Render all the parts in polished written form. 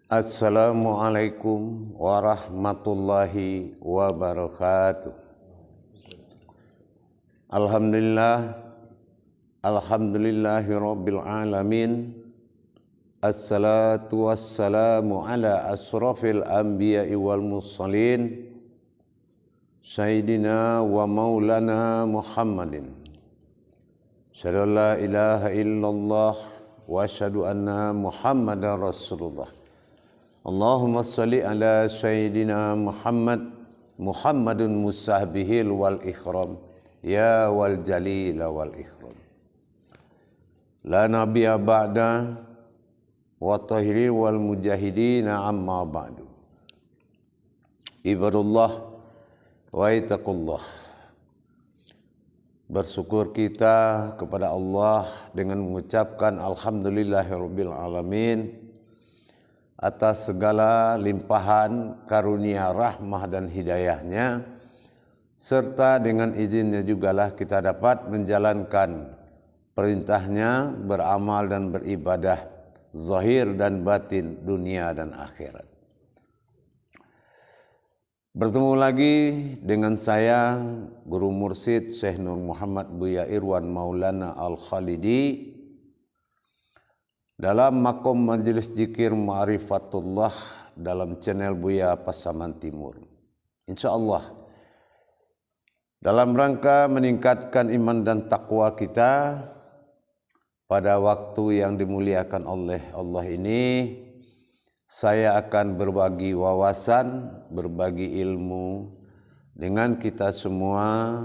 Assalamualaikum warahmatullahi wabarakatuh. Alhamdulillahi rabbil alamin. Assalatu wassalamu ala asrafil anbiya'i wal mursalin Sayyidina wa maulana Muhammadin. Asyhadu an la ilaha illallah wa asyhadu anna Muhammadar Rasulullah. Allahumma salli ala Sayyidina Muhammadun musahbihil wal ikhram ya wal jalila wal ikhram. La nabiyya ba'da wa tahiri wal mujahidina amma ba'du. Ibadullah wa itaqullah. Bersyukur kita kepada Allah dengan mengucapkan alhamdulillahirabbil alamin atas segala limpahan karunia rahmah dan hidayahnya, serta dengan izinnya jugalah kita dapat menjalankan perintahnya, beramal dan beribadah zahir dan batin, dunia dan akhirat. Bertemu lagi dengan saya, Guru Mursyid Syekh Nur Muhammad Buya Irwan Maulana Al-Khalidi, dalam makom majelis zikir Ma'rifatullah dalam channel Buya Pasaman Timur. InsyaAllah dalam rangka meningkatkan iman dan takwa kita pada waktu yang dimuliakan oleh Allah ini, saya akan berbagi wawasan, berbagi ilmu dengan kita semua,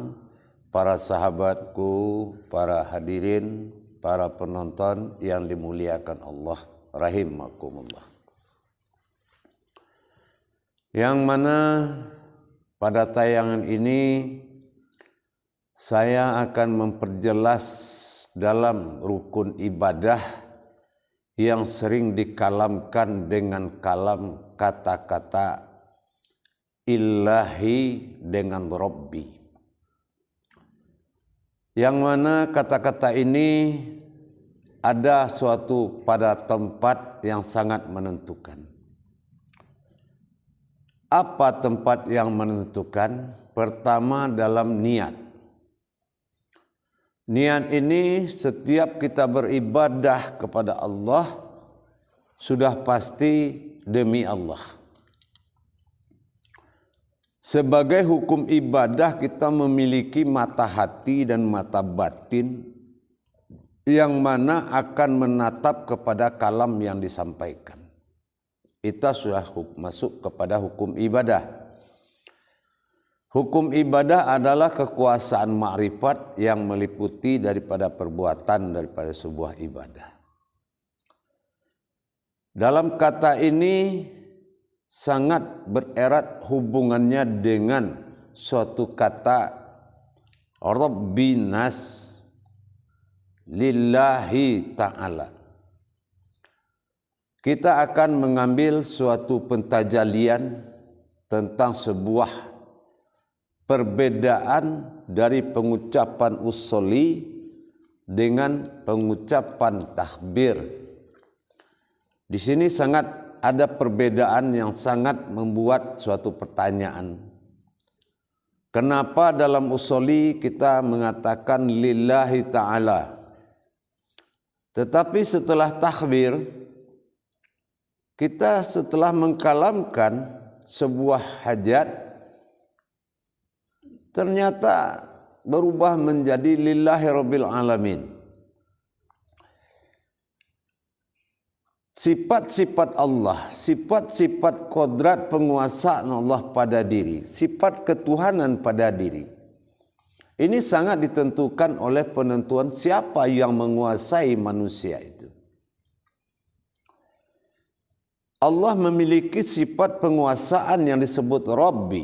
para sahabatku, para hadirin, para penonton yang dimuliakan Allah rahimakumullah. Yang mana pada tayangan ini saya akan memperjelas dalam rukun ibadah yang sering dikalamkan dengan kalam kata-kata ilahi dengan Rabbi. Yang mana kata-kata ini ada suatu pada tempat yang sangat menentukan. Apa tempat yang menentukan? Pertama dalam niat. Niat ini setiap kita beribadah kepada Allah sudah pasti demi Allah. Sebagai hukum ibadah kita memiliki mata hati dan mata batin yang mana akan menatap kepada kalam yang disampaikan. Itu sudah masuk kepada hukum ibadah. Hukum ibadah adalah kekuasaan ma'rifat yang meliputi daripada perbuatan daripada sebuah ibadah. Dalam kata ini sangat bererat hubungannya dengan suatu kata Rabbinas lillahi ta'ala. Kita akan mengambil suatu pentajalian tentang sebuah perbedaan dari pengucapan usuli dengan pengucapan takbir. Di sini sangat ada perbedaan yang sangat membuat suatu pertanyaan. Kenapa dalam usuli kita mengatakan lillahi ta'ala, tetapi setelah takbir kita setelah mengkalamkan sebuah hajat ternyata berubah menjadi lillahi rabbil alamin. Sifat-sifat Allah, sifat-sifat kodrat penguasaan Allah pada diri, sifat ketuhanan pada diri. Ini sangat ditentukan oleh penentuan siapa yang menguasai manusia itu. Allah memiliki sifat penguasaan yang disebut Rabbi,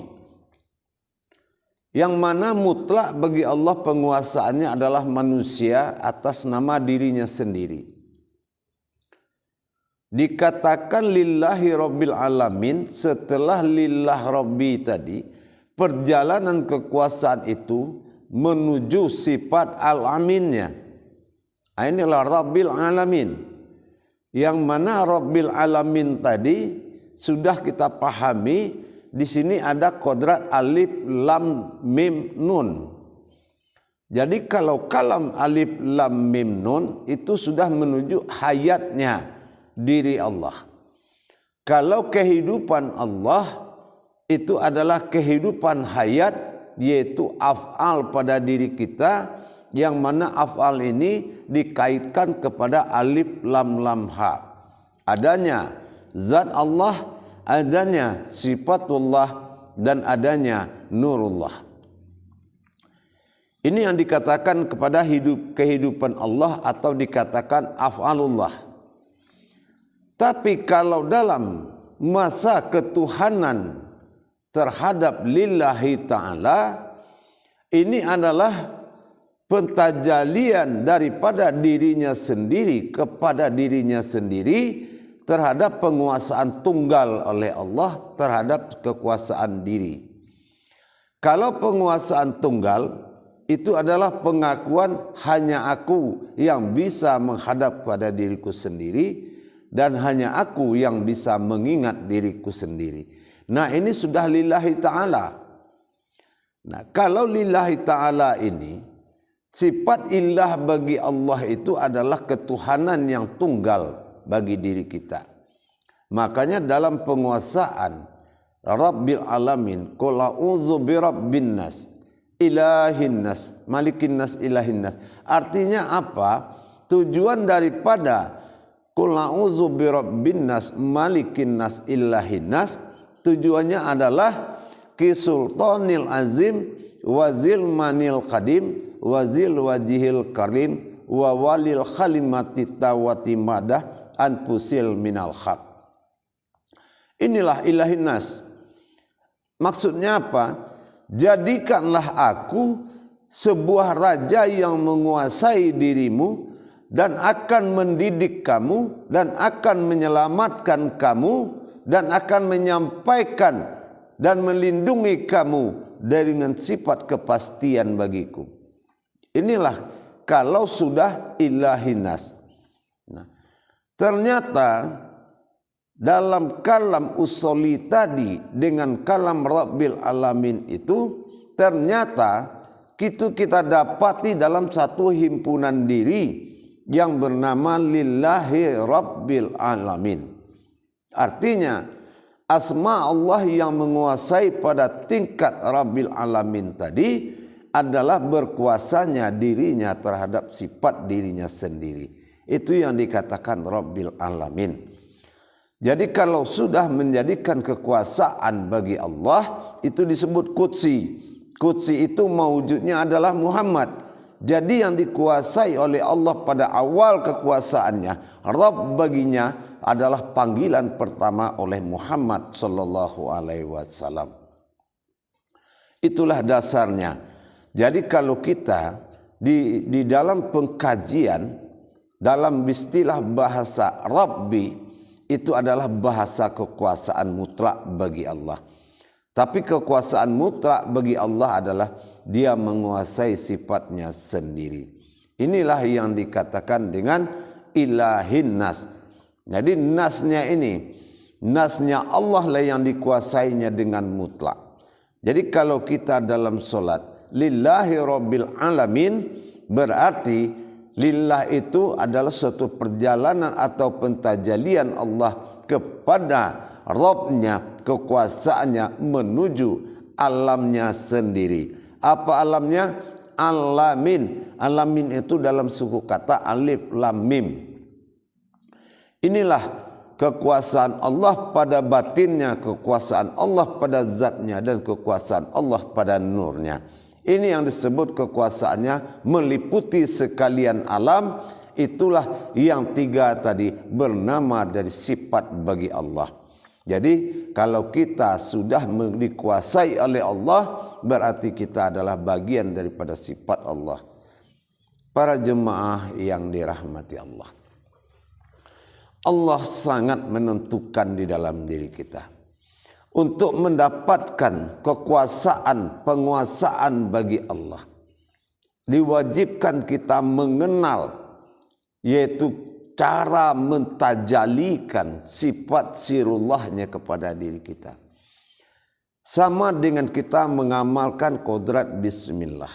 yang mana mutlak bagi Allah penguasaannya adalah manusia atas nama dirinya sendiri. Dikatakan lillahi rabbil alamin, setelah lillah rabbi tadi, perjalanan kekuasaan itu menuju sifat al-aminnya. Inilah rabbil alamin. Yang mana Rabbil Alamin tadi sudah kita pahami, di sini ada kodrat alif lam mim nun. Jadi kalau kalam alif lam mim nun itu sudah menuju hayatnya diri Allah. Kalau kehidupan Allah itu adalah kehidupan hayat, yaitu af'al pada diri kita, yang mana af'al ini dikaitkan kepada alif lam lam ha. Adanya zat Allah, adanya sifatullah, dan adanya nurullah. Ini yang dikatakan kepada kehidupan Allah atau dikatakan af'alullah. Tapi kalau dalam masa ketuhanan terhadap lillahi ta'ala, ini adalah pentajalian daripada dirinya sendiri kepada dirinya sendiri terhadap penguasaan tunggal oleh Allah terhadap kekuasaan diri. Kalau penguasaan tunggal itu adalah pengakuan hanya aku yang bisa menghadap pada diriku sendiri dan hanya aku yang bisa mengingat diriku sendiri. Nah, ini sudah lillahi ta'ala. Nah, kalau lillahi ta'ala ini, sifat ilah bagi Allah itu adalah ketuhanan yang tunggal bagi diri kita. Makanya dalam penguasaan Rabbil Alamin, qul a'udzu birabbin nas, ilahin nas, malikin nas, ilahin nas. Artinya apa? Tujuan daripada qul a'udzu birabbin nas, malikin nas, ilahin nas, tujuannya adalah kisultanil azim wazil manil qadim wazil wajihil karim wa walil khalimati tawati madah anfusil minal haq. Inilah ilahin nas. Maksudnya apa? Jadikanlah aku sebuah raja yang menguasai dirimu dan akan mendidik kamu dan akan menyelamatkan kamu dan akan menyampaikan dan melindungi kamu dengan sifat kepastian bagiku. Inilah kalau sudah ilahin nas. Nah, ternyata dalam kalam usuli tadi dengan kalam Rabbil Alamin itu ternyata kita dapati dalam satu himpunan diri yang bernama lillahi Rabbil Alamin. Artinya asma Allah yang menguasai pada tingkat Rabbil Alamin tadi adalah berkuasanya dirinya terhadap sifat dirinya sendiri. Itu yang dikatakan Rabbil Alamin. Jadi kalau sudah menjadikan kekuasaan bagi Allah, itu disebut Qudsi. Qudsi itu mewujudnya adalah Muhammad. Jadi yang dikuasai oleh Allah pada awal kekuasaannya, Rabb baginya adalah panggilan pertama oleh Muhammad sallallahu alaihi wasallam. Itulah dasarnya. Jadi kalau kita di dalam pengkajian dalam istilah bahasa Rabbi, itu adalah bahasa kekuasaan mutlak bagi Allah. Tapi kekuasaan mutlak bagi Allah adalah dia menguasai sifatnya sendiri. Inilah yang dikatakan dengan ilahin nas. Jadi nasnya ini, nasnya Allah lah yang dikuasainya dengan mutlak. Jadi kalau kita dalam solat lillahi Rabbil Alamin, berarti lillah itu adalah suatu perjalanan atau pentajalian Allah kepada Rabbnya, kekuasaannya menuju alamnya sendiri. Apa alamnya? Alamin. Alamin itu dalam suku kata alif lam mim. Inilah kekuasaan Allah pada batinnya, kekuasaan Allah pada zatnya, dan kekuasaan Allah pada nurnya. Ini yang disebut kekuasaannya meliputi sekalian alam. Itulah yang tiga tadi bernama dari sifat bagi Allah. Jadi kalau kita sudah dikuasai oleh Allah, berarti kita adalah bagian daripada sifat Allah. Para jemaah yang dirahmati Allah, Allah sangat menentukan di dalam diri kita untuk mendapatkan kekuasaan, penguasaan bagi Allah. Diwajibkan kita mengenal, yaitu cara mentajalikan sifat sirullahnya kepada diri kita. Sama dengan kita mengamalkan kodrat bismillah.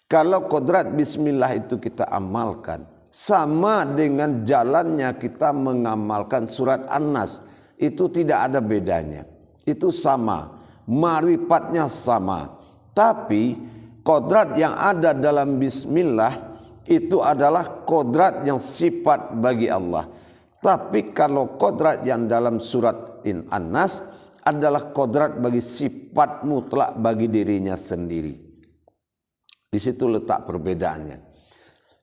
Kalau kodrat bismillah itu kita amalkan, sama dengan jalannya kita mengamalkan surat An-Nas. Itu tidak ada bedanya. Itu sama. Marifatnya sama. Tapi kodrat yang ada dalam bismillah itu adalah kodrat yang sifat bagi Allah. Tapi kalau kodrat yang dalam surat An-Nas adalah kodrat bagi sifat mutlak bagi dirinya sendiri. Di situ letak perbedaannya.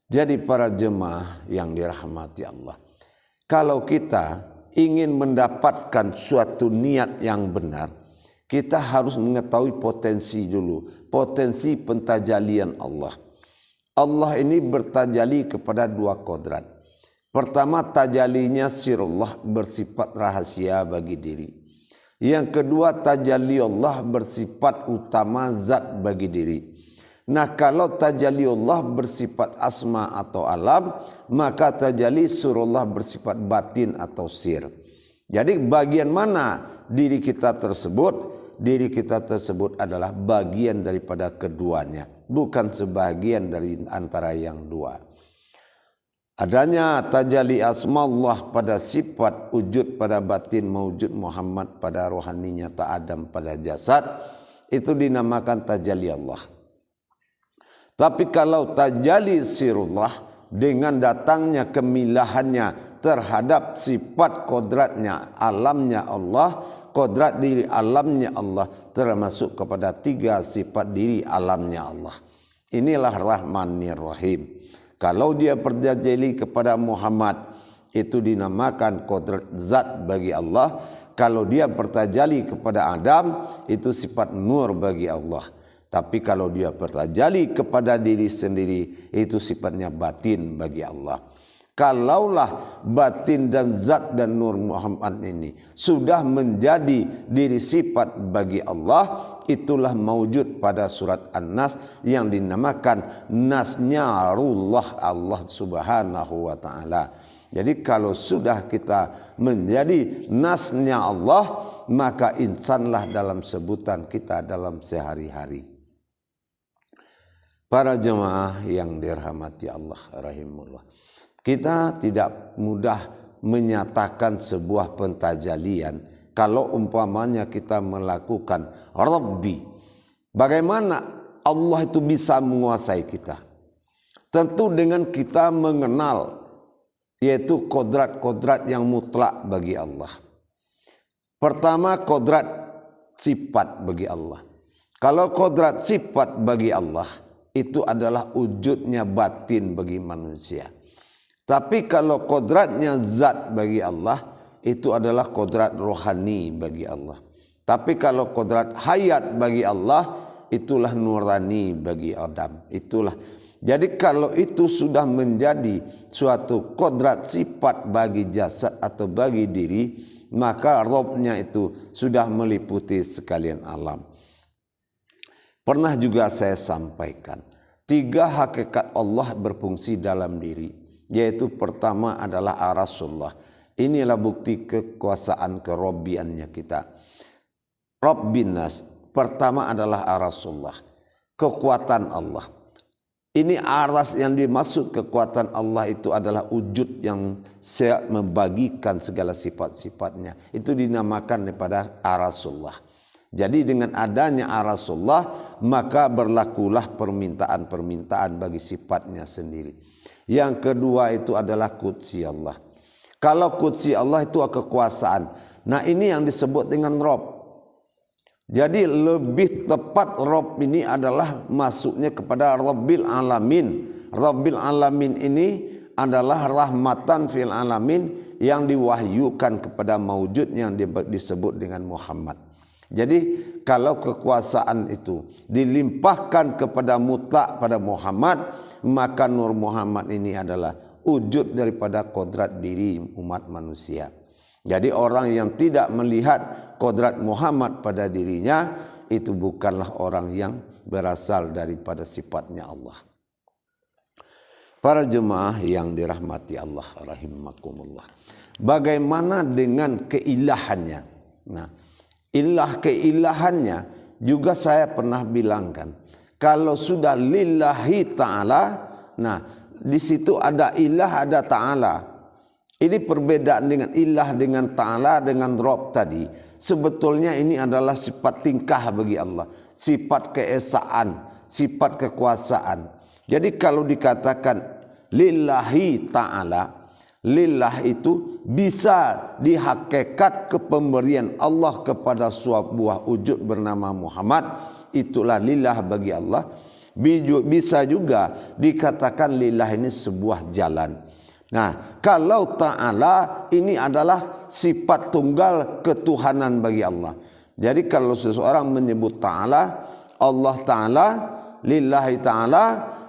Jadi para jemaah yang dirahmati Allah, kalau kita ingin mendapatkan suatu niat yang benar, kita harus mengetahui potensi dulu, potensi pentajalian Allah. Allah ini bertajali kepada dua kodrat. Pertama, tajalinya sirullah, bersifat rahasia bagi diri. Yang kedua, tajalli Allah bersifat utama zat bagi diri. Nah, kalau tajalli Allah bersifat asma atau alam, maka tajalli surullah bersifat batin atau sir. Jadi bagian mana diri kita tersebut? Diri kita tersebut adalah bagian daripada keduanya, bukan sebagian dari antara yang dua. Adanya tajalli asma Allah pada sifat, wujud pada batin, mawujud Muhammad pada rohani nyata, Adam pada jasad, itu dinamakan tajalli Allah. Tapi kalau tajalli sirullah dengan datangnya kemilahannya terhadap sifat kodratnya, alamnya Allah, kodrat diri alamnya Allah, termasuk kepada tiga sifat diri alamnya Allah. Inilah Rahmanir Rahim. Kalau dia bertajalli kepada Muhammad, itu dinamakan kodrat zat bagi Allah. Kalau dia bertajalli kepada Adam, itu sifat nur bagi Allah. Tapi kalau dia bertajalli kepada diri sendiri, itu sifatnya batin bagi Allah. Kalaulah batin dan zat dan nur Muhammad ini sudah menjadi diri sifat bagi Allah, itulah mawujud pada surat An-Nas yang dinamakan nasnyarullah Allah subhanahu wa ta'ala. Jadi kalau sudah kita menjadi nasnya Allah, maka insanlah dalam sebutan kita dalam sehari-hari. Para jemaah yang dirahmati Allah rahimullah, kita tidak mudah menyatakan sebuah pentajalian kalau umpamanya kita melakukan Rabbi. Bagaimana Allah itu bisa menguasai kita? Tentu dengan kita mengenal, yaitu kodrat-kodrat yang mutlak bagi Allah. Pertama, kodrat sifat bagi Allah. Kalau kodrat sifat bagi Allah, itu adalah wujudnya batin bagi manusia. Tapi kalau kodratnya zat bagi Allah, itu adalah kodrat rohani bagi Allah. Tapi kalau kodrat hayat bagi Allah, itulah nurani bagi Adam. Itulah. Jadi kalau itu sudah menjadi suatu kodrat sifat bagi jasad atau bagi diri, maka robnya itu sudah meliputi sekalian alam. Pernah juga saya sampaikan, tiga hakikat Allah berfungsi dalam diri, yaitu pertama adalah arasullah. Inilah bukti kekuasaan kerobbiannya kita. Rabbinas, pertama adalah arasullah, kekuatan Allah. Ini aras yang dimaksud kekuatan Allah itu adalah wujud yang membagikan segala sifat-sifatnya. Itu dinamakan daripada arasullah. Jadi dengan adanya arasullah, maka berlakulah permintaan-permintaan bagi sifatnya sendiri. Yang kedua itu adalah qudsi Allah. Kalau qudsi Allah itu kekuasaan. Nah, ini yang disebut dengan Rabb. Jadi lebih tepat Rabb ini adalah masuknya kepada Rabbil Alamin. Rabbil Alamin ini adalah rahmatan fil alamin yang diwahyukan kepada maujud yang disebut dengan Muhammad. Jadi kalau kekuasaan itu dilimpahkan kepada mutlak pada Muhammad, maka Nur Muhammad ini adalah wujud daripada kodrat diri umat manusia. Jadi orang yang tidak melihat kodrat Muhammad pada dirinya, itu bukanlah orang yang berasal daripada sifatnya Allah. Para jemaah yang dirahmati Allah rahimakumullah. Bagaimana dengan keilahannya? Nah, keilahannya juga saya pernah bilangkan. Kalau sudah lillahi ta'ala, nah di situ ada ilah, ada ta'ala. Ini perbedaan dengan ilah dengan ta'ala dengan Rabb tadi. Sebetulnya ini adalah sifat tingkah bagi Allah, sifat keesaan, sifat kekuasaan. Jadi kalau dikatakan lillahi ta'ala, lillah itu bisa dihakikat kepemberian Allah kepada sebuah wujud bernama Muhammad, itulah lillah bagi Allah. Bisa juga dikatakan lillah ini sebuah jalan. Nah, kalau ta'ala ini adalah sifat tunggal ketuhanan bagi Allah. Jadi kalau seseorang menyebut ta'ala, Allah ta'ala, lillahi ta'ala,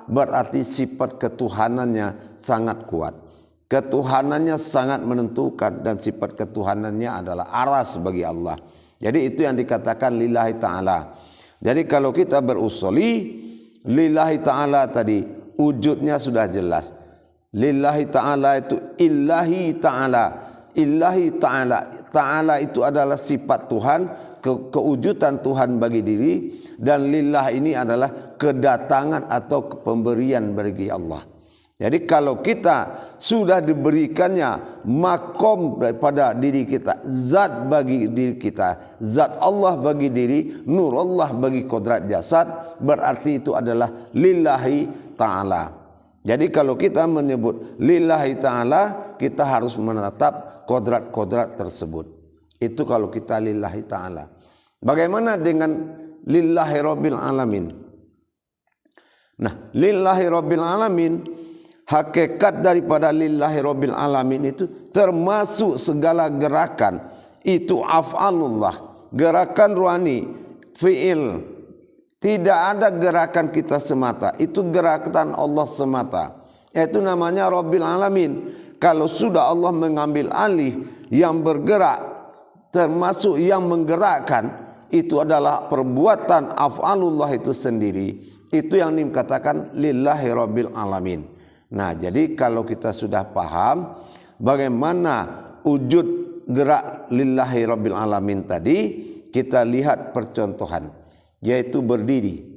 berarti sifat ketuhanannya sangat kuat. Ketuhanannya sangat menentukan dan sifat ketuhanannya adalah aras bagi Allah. Jadi itu yang dikatakan lillahi ta'ala. Jadi kalau kita berusuli lillahi ta'ala tadi wujudnya sudah jelas. Lillahi ta'ala itu illahi ta'ala. Illahi ta'ala. Ta'ala itu adalah sifat Tuhan, kewujudan Tuhan bagi diri, dan lillah ini adalah kedatangan atau pemberian bagi Allah. Jadi kalau kita sudah diberikannya makom daripada diri kita, zat bagi diri kita, zat Allah bagi diri, nur Allah bagi kodrat jasad, berarti itu adalah lillahi ta'ala. Jadi kalau kita menyebut lillahi ta'ala, kita harus menetap kodrat-kodrat tersebut. Itu kalau kita lillahi ta'ala. Bagaimana dengan lillahi rabbil alamin? Nah, lillahi rabbil alamin, hakikat daripada lillahi rabbil alamin itu termasuk segala gerakan. Itu af'alullah, gerakan ruhani, fi'il. Tidak ada gerakan kita semata, itu gerakan Allah semata. Itu namanya rabbil alamin. Kalau sudah Allah mengambil alih yang bergerak, termasuk yang menggerakkan, itu adalah perbuatan af'alullah itu sendiri. Itu yang dikatakan lillahi rabbil alamin. Nah, jadi kalau kita sudah paham bagaimana wujud gerak lillahi rabbil alamin tadi, kita lihat percontohan, yaitu berdiri.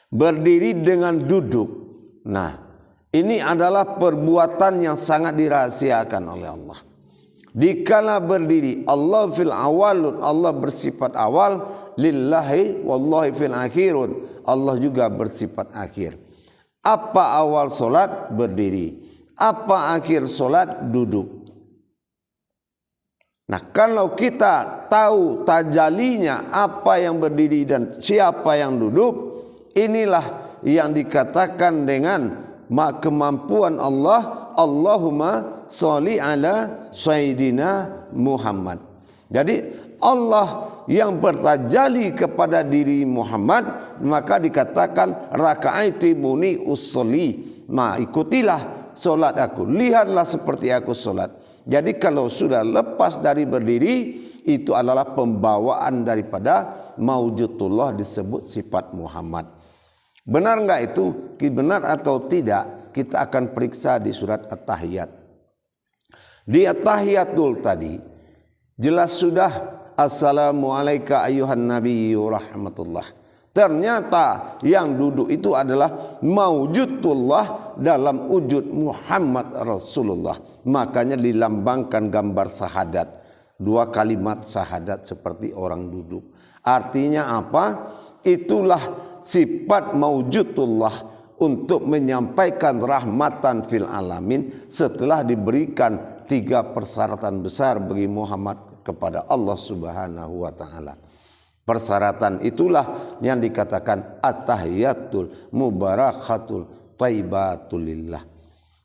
Berdiri dengan duduk. Nah, ini adalah perbuatan yang sangat dirahasiakan oleh Allah. Dikala berdiri, Allah fil awalun, Allah bersifat awal, lillahi wallahi fil akhirun, Allah juga bersifat akhir. Apa awal solat? Berdiri. Apa akhir solat? Duduk. Nah, kalau kita tahu tajalinya apa yang berdiri dan siapa yang duduk, inilah yang dikatakan dengan kemampuan Allah, Allahumma sholli ala sayyidina Muhammad. Jadi Allah yang bertajali kepada diri Muhammad, maka dikatakan raka'aiti muni usolli, ikutilah solat aku, lihatlah seperti aku solat. Jadi kalau sudah lepas dari berdiri, itu adalah pembawaan daripada maujudullah, disebut sifat Muhammad. Benar enggak itu? Benar atau tidak? Kita akan periksa di surat At-Tahiyat. Di At-Tahiyatul tadi jelas sudah Assalamualaikum ayyuhan nabiyyu rahmatullah. Ternyata yang duduk itu adalah maujudullah dalam wujud Muhammad Rasulullah. Makanya dilambangkan gambar sahadat. 2 kalimat sahadat seperti orang duduk. Artinya apa? Itulah sifat maujudullah untuk menyampaikan rahmatan fil alamin setelah diberikan 3 persyaratan besar bagi Muhammad kepada Allah Subhanahu wa taala. Persyaratan itulah yang dikatakan at-tahiyatul mubarakatul thayyibatul lillah.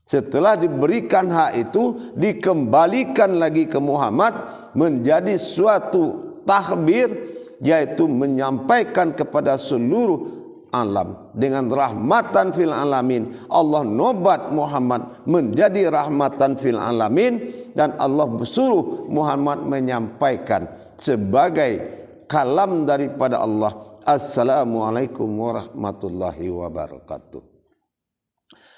Setelah diberikan hak itu, dikembalikan lagi ke Muhammad menjadi suatu tahbir, yaitu menyampaikan kepada seluruh alam dengan rahmatan fil alamin. Allah nobat Muhammad menjadi rahmatan fil alamin, dan Allah bersuruh Muhammad menyampaikan sebagai kalam daripada Allah, Assalamualaikum warahmatullahi wabarakatuh.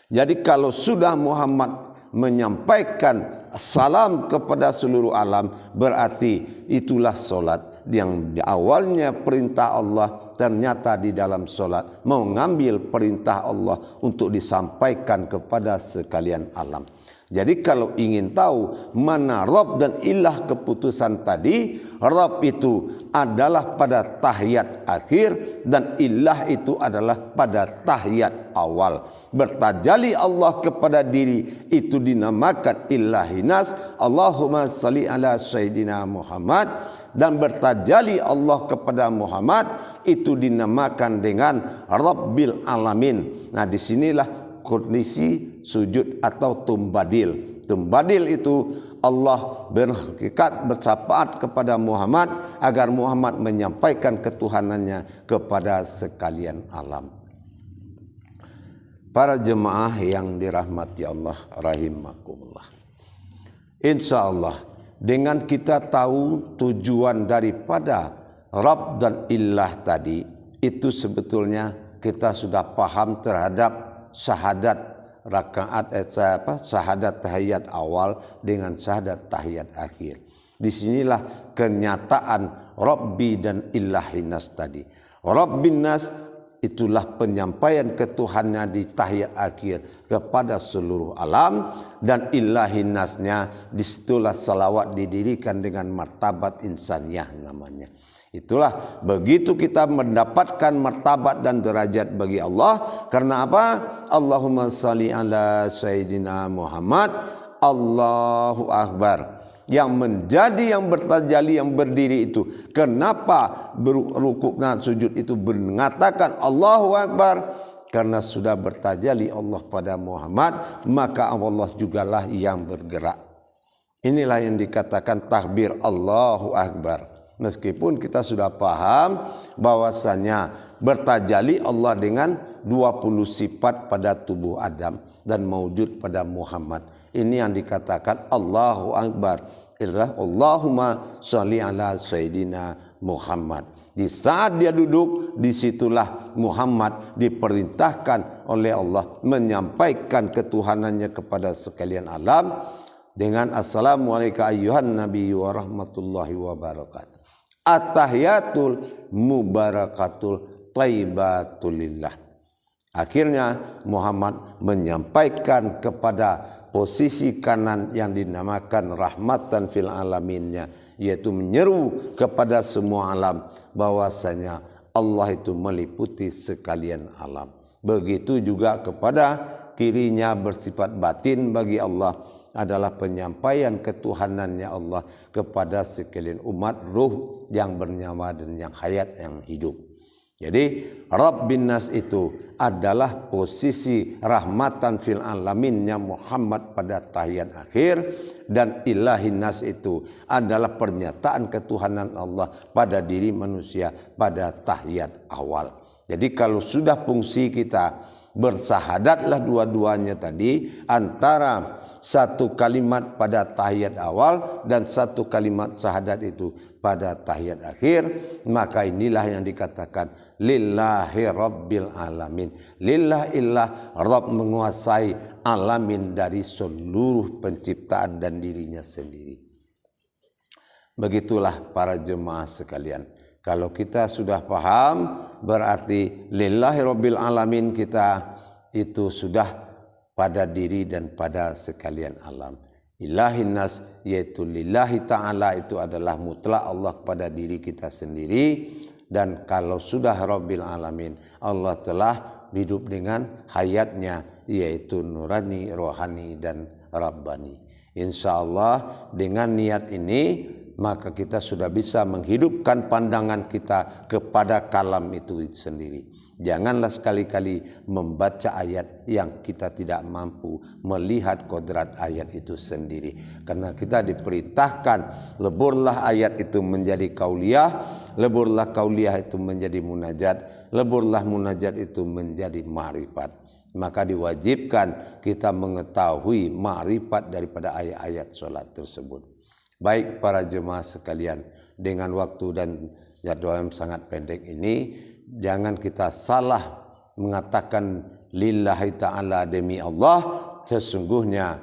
Jadi kalau sudah Muhammad menyampaikan salam kepada seluruh alam, berarti itulah solat yang di awalnya perintah Allah, ternyata di dalam solat mengambil perintah Allah untuk disampaikan kepada sekalian alam. Jadi kalau ingin tahu mana Rabb dan ilah keputusan tadi, Rabb itu adalah pada tahiyat akhir dan ilah itu adalah pada tahiyat awal. Bertajali Allah kepada diri itu dinamakan ilahinas, Allahumma salli ala Sayyidina Muhammad, dan bertajali Allah kepada Muhammad itu dinamakan dengan Rabbil Alamin. Nah, disinilah kondisi sujud atau tumbadil. Tumbadil itu Allah berhakikat bersyafaat kepada Muhammad agar Muhammad menyampaikan ketuhanannya kepada sekalian alam. Para jemaah yang dirahmati Allah rahimakumullah. Insya Allah dengan kita tahu tujuan daripada Rabb dan Ilah tadi, itu sebetulnya kita sudah paham terhadap syahadat rakaat syahadat tahiyat awal dengan syahadat tahiyat akhir. Disinilah kenyataan Rabbi dan Ilahinas tadi. Rabbin nas itulah penyampaian ketuhannya di tahiyat akhir kepada seluruh alam, dan Ilahinasnya disitulah salawat didirikan dengan martabat insaniyah namanya. Itulah begitu kita mendapatkan martabat dan derajat bagi Allah. Karena apa? Allahumma salli ala Sayyidina Muhammad. Allahu Akbar. Yang menjadi yang bertajali yang berdiri itu. Kenapa berrukuk dan sujud itu mengatakan Allahu Akbar? Karena sudah bertajali Allah pada Muhammad, maka Allah jugalah yang bergerak. Inilah yang dikatakan takbir Allahu Akbar. Meskipun kita sudah paham bahwasanya bertajali Allah dengan 20 sifat pada tubuh Adam dan maujud pada Muhammad. Ini yang dikatakan Allahu Akbar. Allahumma sholli ala Sayyidina Muhammad. Di saat dia duduk, disitulah Muhammad diperintahkan oleh Allah menyampaikan ketuhanannya kepada sekalian alam dengan Assalamualaikum ayyuhan Nabi wa rahmatullahi wa barakatuh. At-tahiyatul mubarakatul thayyibatulillah. Akhirnya Muhammad menyampaikan kepada posisi kanan yang dinamakan rahmatan fil alaminnya, yaitu menyeru kepada semua alam bahwasanya Allah itu meliputi sekalian alam. Begitu juga kepada kirinya bersifat batin bagi Allah adalah penyampaian ketuhanannya Allah kepada sekalian umat ruh yang bernyawa dan yang hayat, yang hidup. Jadi Rabbin nas itu adalah posisi rahmatan fil alaminnya Muhammad pada tahiyat akhir, dan ilahin nas itu adalah pernyataan ketuhanan Allah pada diri manusia pada tahiyat awal. Jadi kalau sudah fungsi kita bersahadatlah dua-duanya tadi, antara satu kalimat pada tahiyat awal dan satu kalimat syahadat itu pada tahiyat akhir, maka inilah yang dikatakan lillahi rabbil alamin. Lillah illah, Rabb menguasai alamin dari seluruh penciptaan dan dirinya sendiri. Begitulah para jemaah sekalian. Kalau kita sudah paham, berarti lillahi rabbil alamin kita itu sudah pada diri dan pada sekalian alam. Ilahin nas yaitu lillahi ta'ala itu adalah mutlak Allah pada diri kita sendiri. Dan kalau sudah Rabbil Alamin, Allah telah hidup dengan hayatnya, yaitu nurani, rohani dan rabbani. Insya Allah dengan niat ini maka kita sudah bisa menghidupkan pandangan kita kepada kalam itu sendiri. Janganlah sekali-kali membaca ayat yang kita tidak mampu melihat kodrat ayat itu sendiri. Karena kita diperintahkan leburlah ayat itu menjadi kauliyah, leburlah kauliyah itu menjadi munajat, leburlah munajat itu menjadi ma'rifat. Maka diwajibkan kita mengetahui ma'rifat daripada ayat-ayat sholat tersebut. Baik para jemaah sekalian, dengan waktu dan jadwal yang sangat pendek ini, jangan kita salah mengatakan lillahi ta'ala, demi Allah, sesungguhnya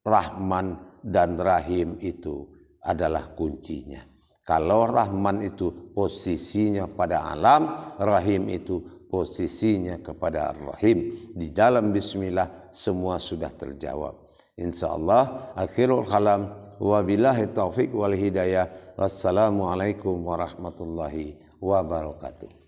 Rahman dan Rahim itu adalah kuncinya. Kalau Rahman itu posisinya pada alam, Rahim itu posisinya kepada Ar-Rahim. Di dalam bismillah semua sudah terjawab. Insyaallah akhirul kalam, wabillahi taufik wal hidayah. Wassalamualaikum warahmatullahi wabarakatuh.